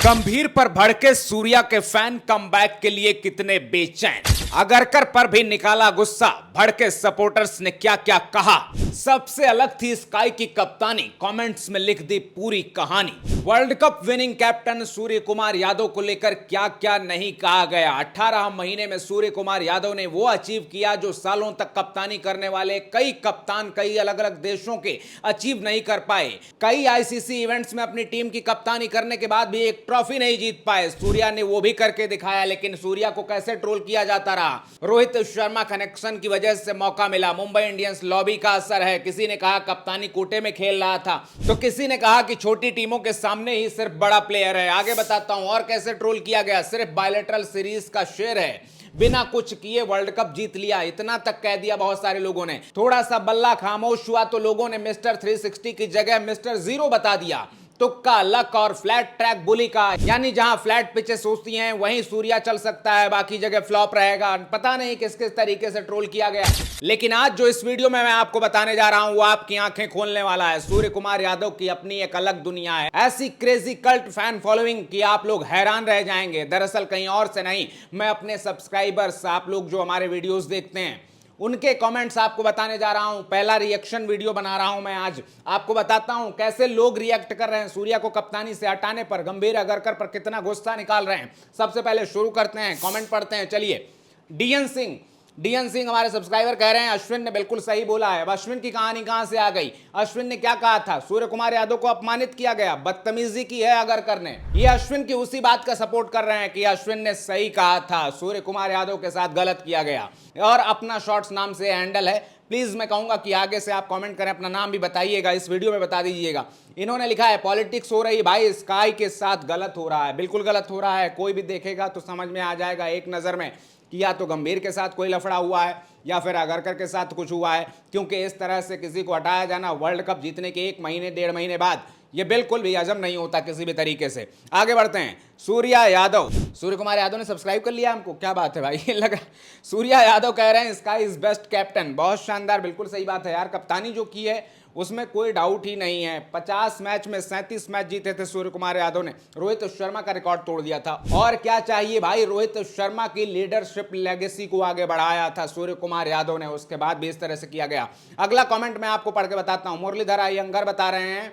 गंभीर पर भड़के सूर्या के फैन कमबैक के लिए कितने बेचैन। अगरकर पर भी निकाला गुस्सा, भड़के सपोर्टर्स ने क्या क्या कहा। सबसे अलग थी स्काई की कप्तानी, कमेंट्स में लिख दी पूरी कहानी। World cup winning captain Surya Kumar Yadav को लेकर क्या क्या नहीं कहा गया। 18 महीने में सूर्य कुमार यादव ने वो अचीव किया जो सालों तक कप्तानी करने वाले कई कप्तान कई अलग अलग देशों के अचीव नहीं कर पाए। कई आईसीसी इवेंट्स में अपनी टीम की कप्तानी करने के बाद भी एक ट्रॉफी नहीं जीत पाए। सूर्या ने वो भी करके दिखाया, लेकिन सूर्या को कैसे ट्रोल किया जाता रहा। रोहित शर्मा कनेक्शन की वजह से मौका मिला। मुंबई इंडियंस लॉबी का असर है। किसी ने कहा कप्तानी कोटे में खेल रहा था, तो किसी ने कहा कि छोटी टीमों के सामने ही सिर्फ बड़ा प्लेयर है। आगे बताता हूं और कैसे ट्रोल किया गया। सिर्फ बायलैटरल सीरीज का शेर है, बिना कुछ किए वर्ल्ड कप जीत लिया, इतना तक कह दिया बहुत सारे लोगों ने। थोड़ा सा बल्ला खामोश हुआ तो लोगों ने मिस्टर 360 की जगह मिस्टर जीरो बता दिया। तुक्का, लक और फ्लैट ट्रैक बुली का, यानी जहां फ्लैट पिचेस होती हैं वहीं सूर्या चल सकता है, बाकी जगह फ्लॉप रहेगा। पता नहीं किस किस तरीके से ट्रोल किया गया, लेकिन आज जो इस वीडियो में मैं आपको बताने जा रहा हूं वो आपकी आंखें खोलने वाला है। सूर्य कुमार यादव की अपनी एक अलग दुनिया है, ऐसी क्रेजी कल्ट फैन फॉलोइंग कि आप लोग हैरान रह जाएंगे। दरअसल कहीं और से नहीं, मैं अपने सब्सक्राइबर्स, आप लोग जो हमारे वीडियोस देखते हैं, उनके कमेंट्स आपको बताने जा रहा हूं। पहला रिएक्शन वीडियो बना रहा हूं मैं आज। आपको बताता हूं कैसे लोग रिएक्ट कर रहे हैं सूर्या को कप्तानी से हटाने पर, गंभीर अगरकर पर कितना गुस्सा निकाल रहे हैं। सबसे पहले शुरू करते हैं, कमेंट पढ़ते हैं। चलिए, डीएन सिंह हमारे सब्सक्राइबर कह रहे हैं अश्विन ने बिल्कुल सही बोला है। अब अश्विन की कहानी कहां से आ गई? अश्विन ने क्या कहा था? सूर्य कुमार यादव को अपमानित किया गया, बदतमीजी की है अगरकर ने। ये अश्विन की उसी बात का सपोर्ट कर रहे हैं कि अश्विन ने सही कहा था, सूर्य कुमार यादव के साथ गलत किया गया। और अपना शॉर्ट्स नाम से हैंडल है। प्लीज मैं कहूंगा कि आगे से आप कमेंट करें, अपना नाम भी बताइएगा, इस वीडियो में बता दीजिएगा। इन्होंने लिखा है पॉलिटिक्स हो रही भाई, स्काई के साथ गलत हो रहा है। बिल्कुल गलत हो रहा है, कोई भी देखेगा तो समझ में आ जाएगा एक नजर में कि या तो गंभीर के साथ कोई लफड़ा हुआ है या फिर अगरकर के साथ कुछ हुआ है, क्योंकि इस तरह से किसी को हटाया जाना वर्ल्ड कप जीतने के 1 महीने 1.5 महीने बाद, ये बिल्कुल भी हजम नहीं होता किसी भी तरीके से। आगे बढ़ते हैं। सूर्या यादव, सूर्य कुमार यादव ने सब्सक्राइब कर लिया हमको, क्या बात है भाई लगा। सूर्या यादव कह रहे हैं स्काई इज बेस्ट कैप्टन, बहुत शानदार। बिल्कुल सही बात है यार, कप्तानी जो की है उसमें कोई डाउट ही नहीं है। 50 मैच में 37 मैच जीते थे सूर्य कुमार यादव ने, रोहित शर्मा का रिकॉर्ड तोड़ दिया था। और क्या चाहिए भाई, रोहित शर्मा की लीडरशिप लेगेसी को आगे बढ़ाया था सूर्य कुमार यादव ने, उसके बाद भी इस तरह से किया गया। अगला कमेंट मैं आपको पढ़ के बताता हूं। मुरलीधर अयंगर बता रहे हैं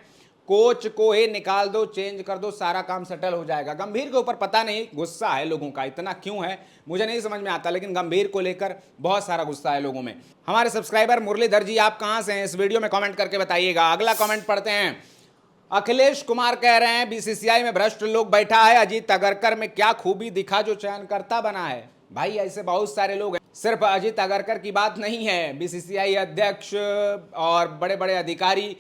कोच को ही निकाल दो, चेंज कर दो, सारा काम सेटल हो जाएगा। गंभीर के ऊपर पता नहीं गुस्सा है लोगों का, इतना क्यों है मुझे नहीं समझ में आता, लेकिन गंभीर को लेकर बहुत सारा गुस्सा है लोगों में। हमारे सब्सक्राइबर मुरलीधर जी, आप कहां से हैं इस वीडियो में कमेंट करके बताइएगा। अगला कमेंट पढ़ते हैं। अखिलेश कुमार कह रहे हैं बीसीसीआई में भ्रष्ट लोग बैठा है, अजीत अगरकर में क्या खूबी दिखा जो चयनकर्ता बना है। भाई ऐसे बहुत सारे लोग हैं, सिर्फ अजीत अगरकर की बात नहीं है। बीसीसीआई अध्यक्ष और बड़े बड़े अधिकारी,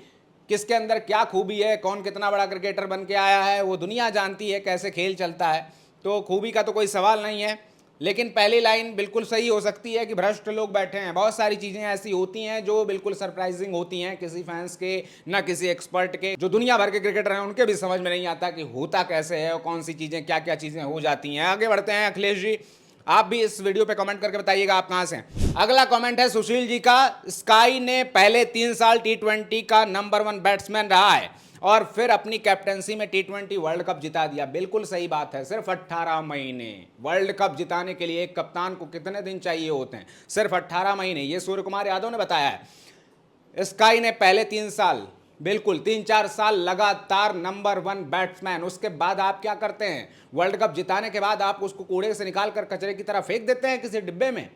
किसके अंदर क्या खूबी है, कौन कितना बड़ा क्रिकेटर बन के आया है, वो दुनिया जानती है कैसे खेल चलता है। तो खूबी का तो कोई सवाल नहीं है, लेकिन पहली लाइन बिल्कुल सही हो सकती है कि भ्रष्ट लोग बैठे हैं। बहुत सारी चीज़ें ऐसी होती हैं जो बिल्कुल सरप्राइजिंग होती हैं, किसी फैंस के ना किसी एक्सपर्ट के, जो दुनिया भर के क्रिकेटर हैं उनके भी समझ में नहीं आता कि होता कैसे है और कौन सी चीज़ें क्या क्या चीज़ें हो जाती हैं। आगे बढ़ते हैं। अखिलेश जी, आप भी इस वीडियो पे कमेंट करके बताइएगा आप कहां से हैं। अगला कमेंट है सुशील जी का, स्काई ने पहले 3 साल T20 का नंबर 1 बैट्समैन रहा है और फिर अपनी कैप्टनसी में T20 वर्ल्ड कप जिता दिया। बिल्कुल सही बात है, सिर्फ 18 महीने। वर्ल्ड कप जिताने के लिए एक कप्तान को कितने दिन चाहिए होते हैं? सिर्फ 18 महीने। ये सूर्य कुमार यादव ने बताया है। स्काई ने पहले 3 साल, बिल्कुल 3-4 साल लगातार नंबर 1 बैट्समैन, उसके बाद आप क्या करते हैं? वर्ल्ड कप जिताने के बाद आप उसको कूड़े से निकाल कर कचरे की तरह फेंक देते हैं किसी डिब्बे में।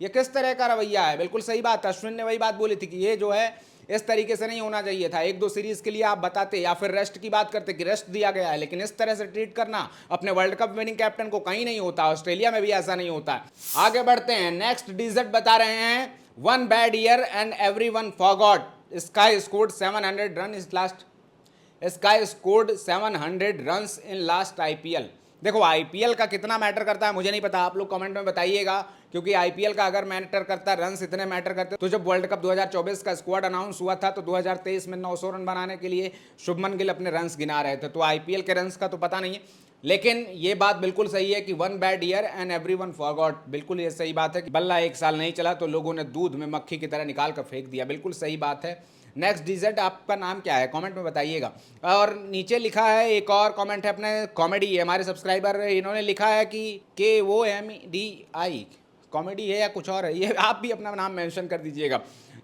ये किस तरह का रवैया है? बिल्कुल सही बात। अश्विन ने वही बात बोली थी कि ये जो है इस तरीके से नहीं होना चाहिए था। 1-2 सीरीज के लिए आप बताते या फिर रेस्ट की बात करते कि रेस्ट दिया गया है, लेकिन इस तरह से ट्रीट करना अपने वर्ल्ड कप विनिंग कैप्टन को कहीं नहीं होता। ऑस्ट्रेलिया में भी ऐसा नहीं होता। आगे बढ़ते हैं। नेक्स्ट डीजेट बता रहे हैं 1 bad year and everyone forgot, Sky scored 700 run इस last, Sky scored 700 runs in last IPL. देखो आईपीएल का कितना मैटर करता है मुझे नहीं पता, आप लोग कमेंट में बताइएगा, क्योंकि आईपीएल का अगर मैटर करता, रन्स इतने मैटर करते तो जब वर्ल्ड कप 2024 का स्क्वाड अनाउंस हुआ था तो 2023 में 900 रन बनाने के लिए शुभमन गिल अपने रन्स गिना रहे थे। तो आईपीएल के रन्स का तो पता नहीं है, लेकिन ये बात बिल्कुल सही है कि 1 bad year and everyone forgot. बिल्कुल ये सही बात है कि बल्ला 1 साल नहीं चला तो लोगों ने दूध में मक्खी की तरह निकाल कर फेंक दिया। बिल्कुल सही बात है। नेक्स्ट डिजर्ट आपका नाम क्या है, कमेंट में बताइएगा। और नीचे लिखा है एक और कमेंट है अपने कॉमेडी, हमारे सब्सक्राइबर, इन्होंने लिखा है कि KOMEDI कॉमेडी है या कुछ और है, ये आप भी अपना नाम मेंशन कर दीजिएगा।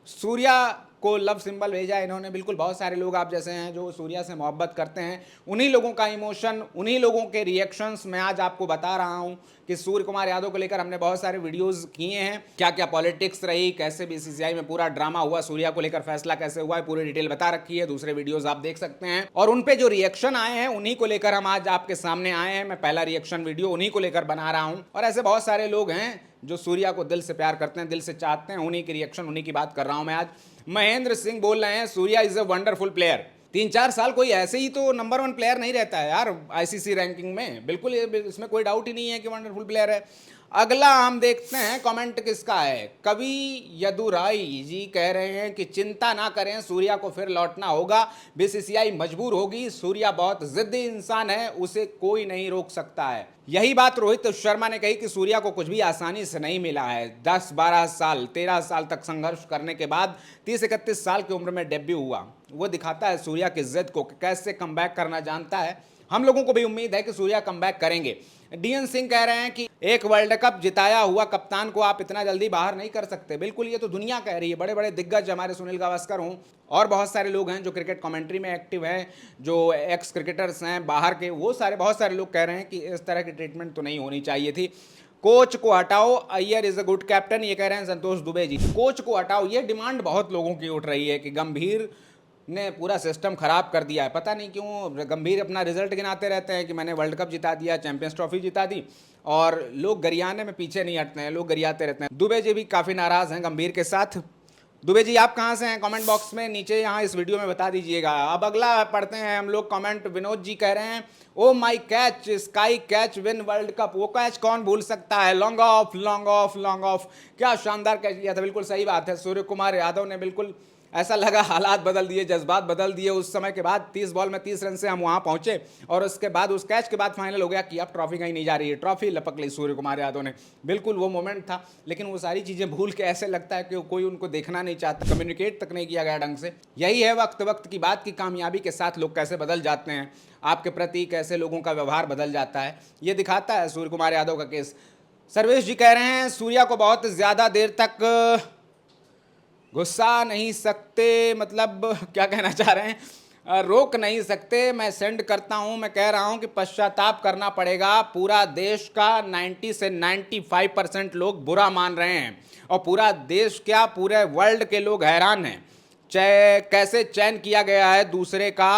सूर्या को लव सिंबल भेजा इन्होंने, बिल्कुल बहुत सारे लोग आप जैसे हैं जो सूर्या से मोहब्बत करते हैं, उन्हीं लोगों का इमोशन, उन्हीं लोगों के रिएक्शंस मैं आज आपको बता रहा हूं कि सूर्य कुमार यादव को लेकर हमने बहुत सारे वीडियोस किए हैं, क्या क्या पॉलिटिक्स रही, कैसे BCCI में पूरा ड्रामा हुआ, सूर्या को लेकर फैसला कैसे हुआ है, पूरी डिटेल बता रखी है, दूसरे वीडियोस आप देख सकते हैं। और उन पे जो रिएक्शन आए हैं उन्हीं को लेकर हम आज आपके सामने आए हैं। मैं पहला रिएक्शन वीडियो उन्हीं को लेकर बना रहा हूं। और ऐसे बहुत सारे लोग हैं जो सूर्या को दिल से प्यार करते हैं, दिल से चाहते हैं, उन्हीं की रिएक्शन, उन्हीं की बात कर रहा हूं मैं आज। महेंद्र सिंह बोल रहे हैं Surya is a wonderful player. 3-4 साल कोई ऐसे ही तो नंबर 1 प्लेयर नहीं रहता है यार ICC रैंकिंग में, बिल्कुल इसमें कोई डाउट ही नहीं है कि वंडरफुल प्लेयर है। अगला हम देखते हैं कमेंट किसका है। कवि यदुराई जी कह रहे हैं कि चिंता ना करें, सूर्या को फिर लौटना होगा, BCCI मजबूर होगी, सूर्या बहुत जिद्दी इंसान है, उसे कोई नहीं रोक सकता है। यही बात रोहित शर्मा ने कही कि सूर्या को कुछ भी आसानी से नहीं मिला है। 10-12 साल 13 साल तक संघर्ष करने के बाद 30-31 साल की उम्र में डेब्यू हुआ। वो दिखाता है सूर्या की जिद को, कैसे कमबैक करना जानता है। हम लोगों को भी उम्मीद है कि सूर्या कमबैक करेंगे। DN सिंह कह रहे हैं कि एक वर्ल्ड कप जिताया हुआ कप्तान को आप इतना जल्दी बाहर नहीं कर सकते। बिल्कुल, ये तो दुनिया कह रही है, बड़े बड़े दिग्गज हमारे सुनील गावस्कर हों और बहुत सारे लोग हैं जो क्रिकेट कमेंट्री में एक्टिव हैं, जो एक्स क्रिकेटर्स हैं बाहर के, वो सारे बहुत सारे लोग कह रहे हैं कि इस तरह की ट्रीटमेंट तो नहीं होनी चाहिए थी। कोच को हटाओ, Iyer is a good captain, ये कह रहे हैं संतोष दुबे जी। कोच को हटाओ, ये डिमांड बहुत लोगों की उठ रही है कि गंभीर ने पूरा सिस्टम खराब कर दिया है। पता नहीं क्यों गंभीर अपना रिजल्ट गिनाते रहते हैं कि मैंने वर्ल्ड कप जिता दिया, चैंपियंस ट्रॉफी जिता दी, और लोग गरियाने में पीछे नहीं हटते हैं, लोग गरियाते रहते हैं। दुबे जी भी काफ़ी नाराज़ हैं गंभीर के साथ। दुबे जी आप कहाँ से हैं, कमेंट बॉक्स में नीचे यहाँ इस वीडियो में बता दीजिएगा। अब अगला पढ़ते हैं हम लोग कमेंट। विनोद जी कह रहे हैं oh my catch, Sky catch win World Cup. वो कैच कौन भूल सकता है, long off long off long off, क्या शानदार कैच लिया था। बिल्कुल सही बात है, सूर्य कुमार यादव ने बिल्कुल ऐसा लगा हालात बदल दिए, जज्बात बदल दिए उस समय के बाद। 30 बॉल में 30 रन से हम वहां पहुंचे और उसके बाद उस कैच के बाद फाइनल हो गया कि अब ट्रॉफी कहीं नहीं जा रही है, ट्रॉफी लपक ली सूर्य कुमार यादव ने। बिल्कुल वो मोमेंट था, लेकिन वो सारी चीज़ें भूल के ऐसे लगता है कि कोई उनको देखना नहीं चाहता, कम्युनिकेट तक नहीं किया गया ढंग से। यही है वक्त वक्त की बात की कामयाबी के साथ लोग कैसे बदल जाते हैं, आपके प्रति कैसे लोगों का व्यवहार बदल जाता है, ये दिखाता है सूर्य कुमार यादव का केस। सर्वेश जी कह रहे हैं सूर्या को बहुत ज़्यादा देर तक गुस्सा नहीं सकते, मतलब क्या कहना चाह रहे हैं, रोक नहीं सकते। मैं सेंड करता हूं, मैं कह रहा हूं कि पश्चाताप करना पड़ेगा। पूरा देश का 90 से 95% लोग बुरा मान रहे हैं और पूरा देश क्या पूरे वर्ल्ड के लोग हैरान हैं कैसे चयन किया गया है दूसरे का।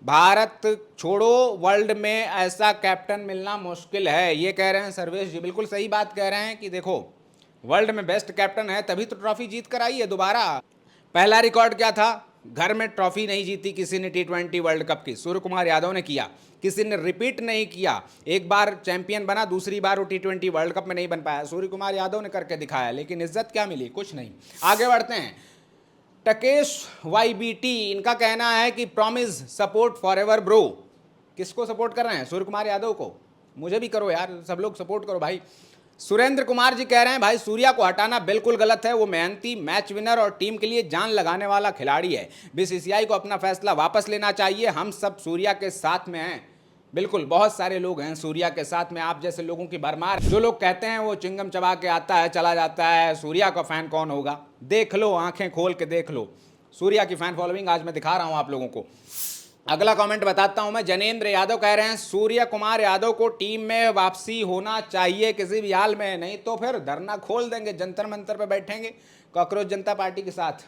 भारत छोड़ो, वर्ल्ड में ऐसा कैप्टन मिलना मुश्किल है, ये कह रहे हैं सर्वेश जी। बिल्कुल सही बात कह रहे हैं कि देखो वर्ल्ड में बेस्ट कैप्टन है तभी तो ट्रॉफी जीत कर आई है दोबारा। पहला रिकॉर्ड क्या था, घर में ट्रॉफी नहीं जीती किसी ने T20 वर्ल्ड कप की, सूर्य कुमार यादव ने किया, किसी ने रिपीट नहीं किया। एक बार चैंपियन बना, दूसरी बार वो T20 वर्ल्ड कप में नहीं बन पाया, सूर्य कुमार यादव ने करके दिखाया, लेकिन इज्जत क्या मिली, कुछ नहीं। आगे बढ़ते हैं। टकेश YBT, इनका कहना है कि promise support for ever bro. किसको सपोर्ट कर रहे हैं, सूर्य कुमार यादव को? मुझे भी करो यार, सब लोग सपोर्ट करो भाई। सुरेंद्र कुमार जी कह रहे हैं भाई सूर्या को हटाना बिल्कुल गलत है, वो मेहनती, मैच विनर और टीम के लिए जान लगाने वाला खिलाड़ी है। BCCI को अपना फैसला वापस लेना चाहिए, हम सब सूर्या के साथ में हैं। बिल्कुल, बहुत सारे लोग हैं सूर्या के साथ में, आप जैसे लोगों की भरमार। जो लोग कहते हैं वो चिंगम चबा के आता है चला जाता है, सूर्या का फैन कौन होगा? देख लो, आंखें खोल के देख लो, सूर्या की फैन फॉलोइंग आज मैं दिखा रहा हूं आप लोगों को। अगला कमेंट बताता हूं मैं। जनेंद्र यादव कह रहे हैं सूर्य कुमार यादव को टीम में वापसी होना चाहिए किसी भी हाल में, नहीं तो फिर धरना खोल देंगे, जंतर मंतर पे बैठेंगे कॉकरोच जनता पार्टी के साथ।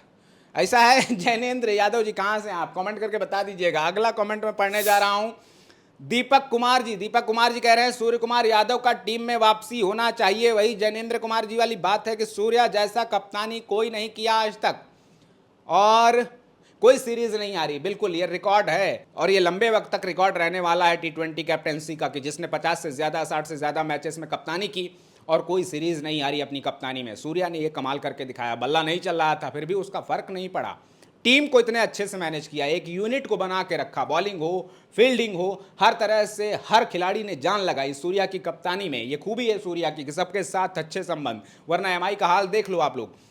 ऐसा है जैनेंद्र यादव जी, कहां से आप कमेंट करके बता दीजिएगा। अगला कमेंट में पढ़ने जा रहा हूं। दीपक कुमार जी कह रहे हैं सूर्य कुमार यादव का टीम में वापसी होना चाहिए। वही जैनेंद्र कुमार जी वाली बात है कि सूर्या जैसा कप्तानी कोई नहीं किया आज तक और कोई सीरीज नहीं आ रही। बिल्कुल ये रिकॉर्ड है और ये लंबे वक्त तक रिकॉर्ड रहने वाला है T20 कैप्टेंसी का, कि जिसने 50 से ज़्यादा 60 से ज़्यादा मैचेस में कप्तानी की और कोई सीरीज नहीं आ रही अपनी कप्तानी में। सूर्या ने ये कमाल करके दिखाया, बल्ला नहीं चल रहा था फिर भी उसका फर्क नहीं पड़ा, टीम को इतने अच्छे से मैनेज किया, एक यूनिट को बना के रखा, बॉलिंग हो फील्डिंग हो हर तरह से हर खिलाड़ी ने जान लगाई सूर्या की कप्तानी में। ये खूबी है सूर्या की कि सबके साथ अच्छे संबंध, वरना MI का हाल देख लो आप लोग।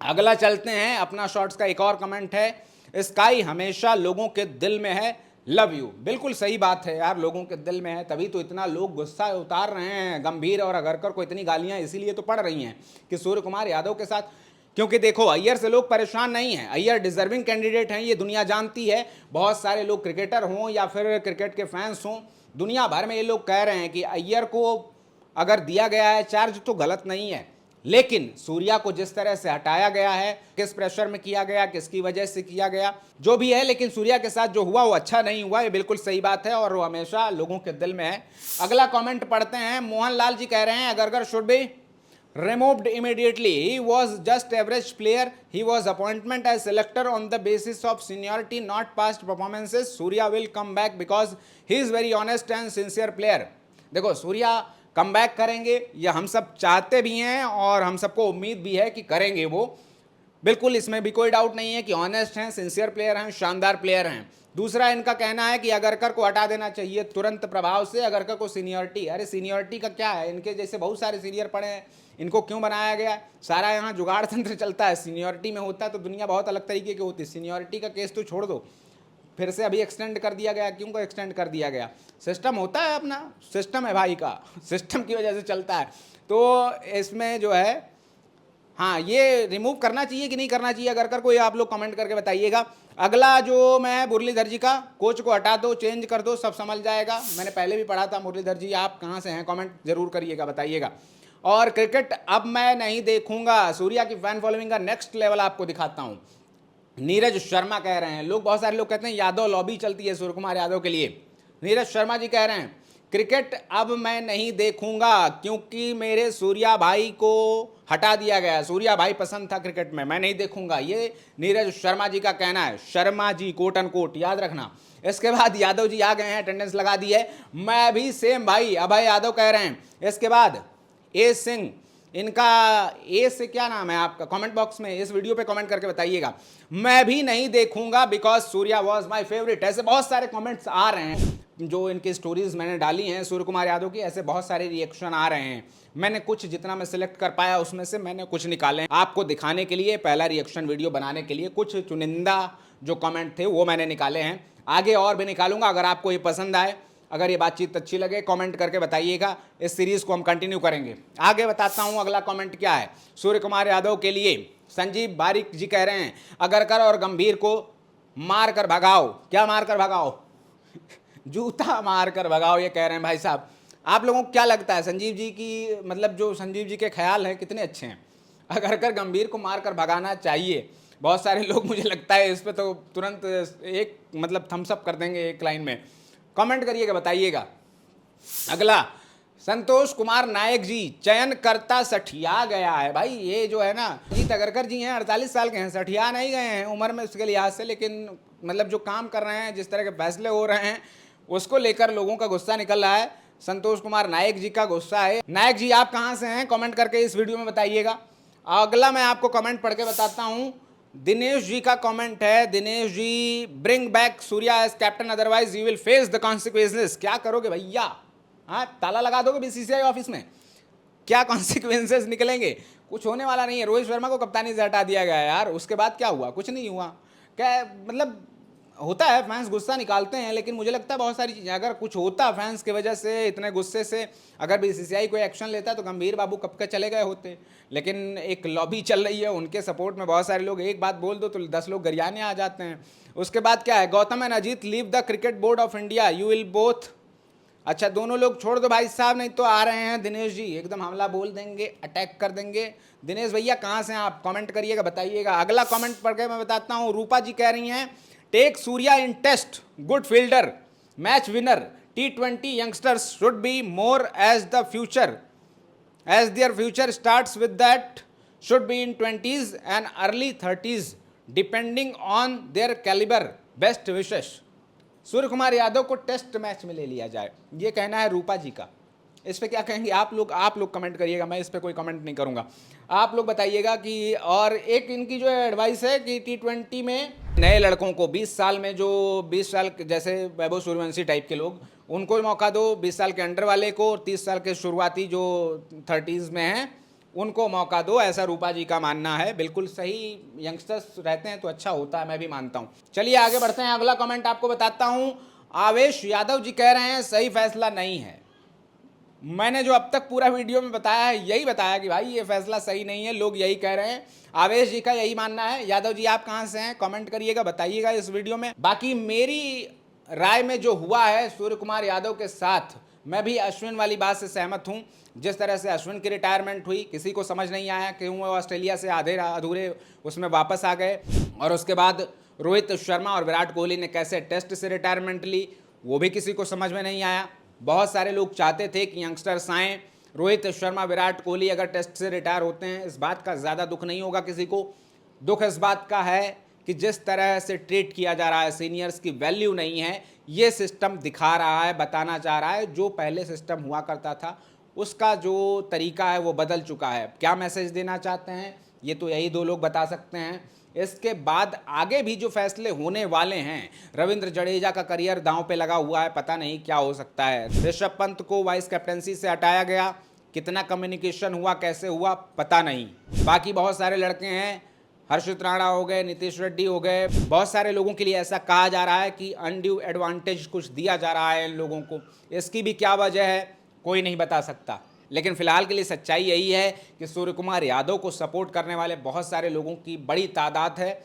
अगला चलते हैं, अपना शॉर्ट्स का एक और कमेंट है, स्काई हमेशा लोगों के दिल में है, लव यू। बिल्कुल सही बात है यार, लोगों के दिल में है, तभी तो इतना लोग गुस्सा उतार रहे हैं गंभीर और अगरकर को इतनी गालियां इसीलिए तो पड़ रही हैं कि सूर्य कुमार यादव के साथ। क्योंकि देखो, अय्यर से लोग परेशान नहीं हैं, अय्यर डिजर्विंग कैंडिडेट हैं, ये दुनिया जानती है। बहुत सारे लोग क्रिकेटर हों या फिर क्रिकेट के फैंस हों, दुनिया भर में ये लोग कह रहे हैं कि अय्यर को अगर दिया गया है चार्ज तो गलत नहीं है, लेकिन सूर्या को जिस तरह से हटाया गया है, किस प्रेशर में किया गया, किसकी वजह से किया गया, जो भी है, लेकिन सूर्या के साथ जो हुआ वो अच्छा नहीं हुआ, ये बिल्कुल सही बात है और वो हमेशा लोगों के दिल में है। अगला कमेंट पढ़ते हैं, मोहनलाल जी कह रहे हैं Agarkar should be removed immediately. He was just average player. He was appointment as selector on the basis of seniority, not past performances. Surya will come back because he is very honest and sincere player. देखो, Surya come back करेंगे, ये हम सब चाहते भी हैं और हम सबको उम्मीद भी है कि करेंगे वो, बिल्कुल इसमें भी कोई डाउट नहीं है कि ऑनेस्ट हैं, सिंसियर प्लेयर हैं, शानदार प्लेयर हैं। दूसरा, इनका कहना है कि अगरकर को हटा देना चाहिए तुरंत प्रभाव से, अगरकर को सीनियरिटी, अरे सीनियरिटी का क्या है, इनके जैसे बहुत सारे सीनियर पड़े हैं, इनको क्यों बनाया गया? सारा यहाँ जुगाड़ तंत्र चलता है। सीनियरिटी में होता है तो दुनिया बहुत अलग तरीके की होती है। सीनियरिटी का केस तो छोड़ दो, फिर से अभी एक्सटेंड कर दिया गया, क्यों को एक्सटेंड कर दिया गया? सिस्टम होता है, अपना सिस्टम है भाई का, सिस्टम की वजह से चलता है। तो इसमें जो है, हाँ, ये रिमूव करना चाहिए कि नहीं करना चाहिए अगरकर को, ये आप लोग कमेंट करके बताइएगा। अगला जो मैं, मुरलीधर जी का, कोच को हटा दो, चेंज कर दो, सब समझ जाएगा। मैंने पहले भी पढ़ा था। मुरलीधर जी आप कहाँ से हैं, कमेंट जरूर करिएगा, बताइएगा। और क्रिकेट अब मैं नहीं देखूंगा, सूर्या की फैन फॉलोइंग का नेक्स्ट लेवल आपको दिखाता हूँ, नीरज शर्मा कह रहे हैं। लोग, बहुत सारे लोग कहते हैं यादव लॉबी चलती है सूर्य कुमार यादव के लिए। नीरज शर्मा जी कह रहे हैं क्रिकेट अब मैं नहीं देखूंगा क्योंकि मेरे सूर्या भाई को हटा दिया गया। सूर्या भाई पसंद था क्रिकेट में, मैं नहीं देखूंगा, ये नीरज शर्मा जी का कहना है। Sharma ji coat and quote, याद रखना। इसके बाद यादव जी आ गए हैं, अटेंडेंस लगा दी है। मैं भी सेम भाई, अभय यादव कह रहे हैं। इसके बाद ए सिंह, इनका ए से क्या नाम है आपका, कमेंट बॉक्स में इस वीडियो पे कमेंट करके बताइएगा। मैं भी नहीं देखूंगा because Surya was my favourite. ऐसे बहुत सारे कमेंट्स आ रहे हैं, जो इनकी स्टोरीज मैंने डाली हैं सूर्य कुमार यादव की, ऐसे बहुत सारे रिएक्शन आ रहे हैं। मैंने कुछ, जितना मैं सिलेक्ट कर पाया उसमें से मैंने कुछ निकाले हैं आपको दिखाने के लिए, पहला रिएक्शन वीडियो बनाने के लिए। कुछ चुनिंदा जो कमेंट थे वो मैंने निकाले हैं, आगे और भी निकालूंगा। अगर आपको ये पसंद आए, अगर ये बातचीत अच्छी लगे, कमेंट करके बताइएगा। इस सीरीज को हम कंटिन्यू करेंगे। आगे बताता हूँ अगला कमेंट क्या है सूर्य कुमार यादव के लिए। संजीव बारिक जी कह रहे हैं अगरकर और गंभीर को मार कर भगाओ। क्या मार कर भगाओ? जूता मार कर भगाओ, ये कह रहे हैं भाई साहब। आप लोगों को क्या लगता है संजीव जी की, मतलब जो संजीव जी के ख्याल हैं कितने अच्छे हैं? अगरकर गंभीर को मार कर भगाना चाहिए। बहुत सारे लोग, मुझे लगता है इस पर तो तुरंत एक मतलब थम्स अप कर देंगे एक लाइन में। कमेंट करिएगा, बताइएगा। अगला, संतोष कुमार नायक जी, चयनकर्ता सठिया गया है। भाई ये जो है ना, जीत अगरकर जी हैं, 48 साल के हैं, सठिया नहीं गए हैं उम्र में उसके लिहाज से, लेकिन मतलब जो काम कर रहे हैं, जिस तरह के फैसले हो रहे हैं, उसको लेकर लोगों का गुस्सा निकल रहा है। संतोष कुमार नायक जी का गुस्सा है। नायक जी आप कहाँ से हैं, कमेंट करके इस वीडियो में बताइएगा। अगला मैं आपको कमेंट पढ़ के बताता हूँ। दिनेश जी का कमेंट है। Dinesh ji, bring back Surya as captain otherwise you will face the consequences. क्या करोगे भैया? हाँ, ताला लगा दोगे बीसीसीआई ऑफिस में? क्या कॉन्सिक्वेंसेस निकलेंगे? कुछ होने वाला नहीं है। रोहित शर्मा को कप्तानी से हटा दिया गया यार, उसके बाद क्या हुआ? कुछ नहीं हुआ। क्या मतलब होता है, फैंस गुस्सा निकालते हैं, लेकिन मुझे लगता है बहुत सारी चीज़ें, अगर कुछ होता फैंस की वजह से, इतने गुस्से से अगर बीसीसीआई कोई एक्शन लेता तो गंभीर बाबू कब के चले गए होते। लेकिन एक लॉबी चल रही है, उनके सपोर्ट में बहुत सारे लोग, एक बात बोल दो तो 10 लोग गरियाने आ जाते हैं। उसके बाद क्या है, Gautam and Ajit leave the cricket board of India, you will both. अच्छा, दोनों लोग छोड़ दो भाई साहब, नहीं तो आ रहे हैं दिनेश जी, एकदम हमला बोल देंगे, अटैक कर देंगे। दिनेश भैया कहाँ से हैं आप, कमेंट करिएगा, बताइएगा। अगला कमेंट पढ़ के मैं बताता हूँ। रूपा जी कह रही हैं take Surya in test, good fielder, match winner, T20 youngsters should be more as the future, as their future starts with that should be in 20s and early 30s depending on their caliber, best wishes। Surya Kumar Yadav को test match में ले लिया जाए, ये कहना है रूपा जी का। इस पे क्या कहेंगे आप लोग कमेंट करिएगा, मैं इस पे कोई कमेंट नहीं करूंगा। आप लोग बताइएगा कि, और एक इनकी जो एडवाइस है कि T20 में नए लड़कों को 20 साल में, जो 20 साल जैसे वैभव सूर्यवंशी टाइप के लोग, उनको मौका दो, 20 साल के अंडर वाले को, और 30 साल के शुरुआती जो 30s में हैं उनको मौका दो, ऐसा रूपा जी का मानना है। बिल्कुल सही, यंगस्टर्स रहते हैं तो अच्छा होता है, मैं भी मानता हूं। चलिए आगे बढ़ते हैं। अगला कमेंट आपको बताता हूं। आवेश यादव जी कह रहे हैं सही फैसला नहीं है। मैंने जो अब तक पूरा वीडियो में बताया है यही बताया कि भाई ये फैसला सही नहीं है, लोग यही कह रहे हैं। आवेश जी का यही मानना है। यादव जी आप कहां से हैं, कमेंट करिएगा, बताइएगा इस वीडियो में। बाकी मेरी राय में जो हुआ है सूर्य कुमार यादव के साथ, मैं भी अश्विन वाली बात से सहमत हूं। जिस तरह से अश्विन की रिटायरमेंट हुई, किसी को समझ नहीं आया क्यों वो ऑस्ट्रेलिया से आधे अधूरे उसमें वापस आ गए, और उसके बाद रोहित शर्मा और विराट कोहली ने कैसे टेस्ट से रिटायरमेंट ली, वो भी किसी को समझ में नहीं आया। बहुत सारे लोग चाहते थे कि यंगस्टर्स आएँ, रोहित शर्मा विराट कोहली अगर टेस्ट से रिटायर होते हैं, इस बात का ज़्यादा दुख नहीं होगा किसी को। दुख इस बात का है कि जिस तरह से ट्रीट किया जा रहा है, सीनियर्स की वैल्यू नहीं है, ये सिस्टम दिखा रहा है, बताना चाह रहा है। जो पहले सिस्टम हुआ करता था उसका जो तरीका है वो बदल चुका है। क्या मैसेज देना चाहते हैं ये तो यही दो लोग बता सकते हैं। इसके बाद आगे भी जो फैसले होने वाले हैं, रविंद्र जडेजा का करियर दांव पे लगा हुआ है, पता नहीं क्या हो सकता है। ऋषभ पंत को वाइस कैप्टनसी से हटाया गया, कितना कम्युनिकेशन हुआ, कैसे हुआ, पता नहीं। बाकी बहुत सारे लड़के हैं, हर्षित राणा हो गए, नीतीश रेड्डी हो गए, बहुत सारे लोगों के लिए ऐसा कहा जा रहा है कि अनड्यू एडवांटेज कुछ दिया जा रहा है इन लोगों को। इसकी भी क्या वजह है कोई नहीं बता सकता, लेकिन फिलहाल के लिए सच्चाई यही है कि सूर्य कुमार यादव को सपोर्ट करने वाले बहुत सारे लोगों की बड़ी तादाद है।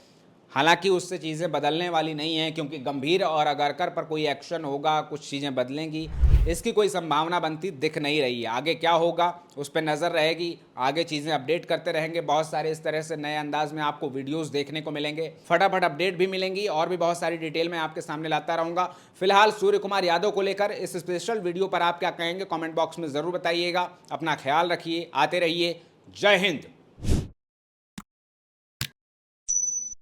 हालांकि उससे चीज़ें बदलने वाली नहीं हैं, क्योंकि गंभीर और अगरकर पर कोई एक्शन होगा, कुछ चीज़ें बदलेंगी, इसकी कोई संभावना बनती दिख नहीं रही है। आगे क्या होगा उस पर नज़र रहेगी, आगे चीज़ें अपडेट करते रहेंगे। बहुत सारे इस तरह से नए अंदाज में आपको वीडियोस देखने को मिलेंगे, फटाफट अपडेट भी मिलेंगी, और भी बहुत सारी डिटेल में आपके सामने लाता रहूँगा। फिलहाल सूर्य कुमार यादव को लेकर इस स्पेशल वीडियो पर आप क्या कहेंगे कॉमेंट बॉक्स में ज़रूर बताइएगा। अपना ख्याल रखिए, आते रहिए। जय हिंद।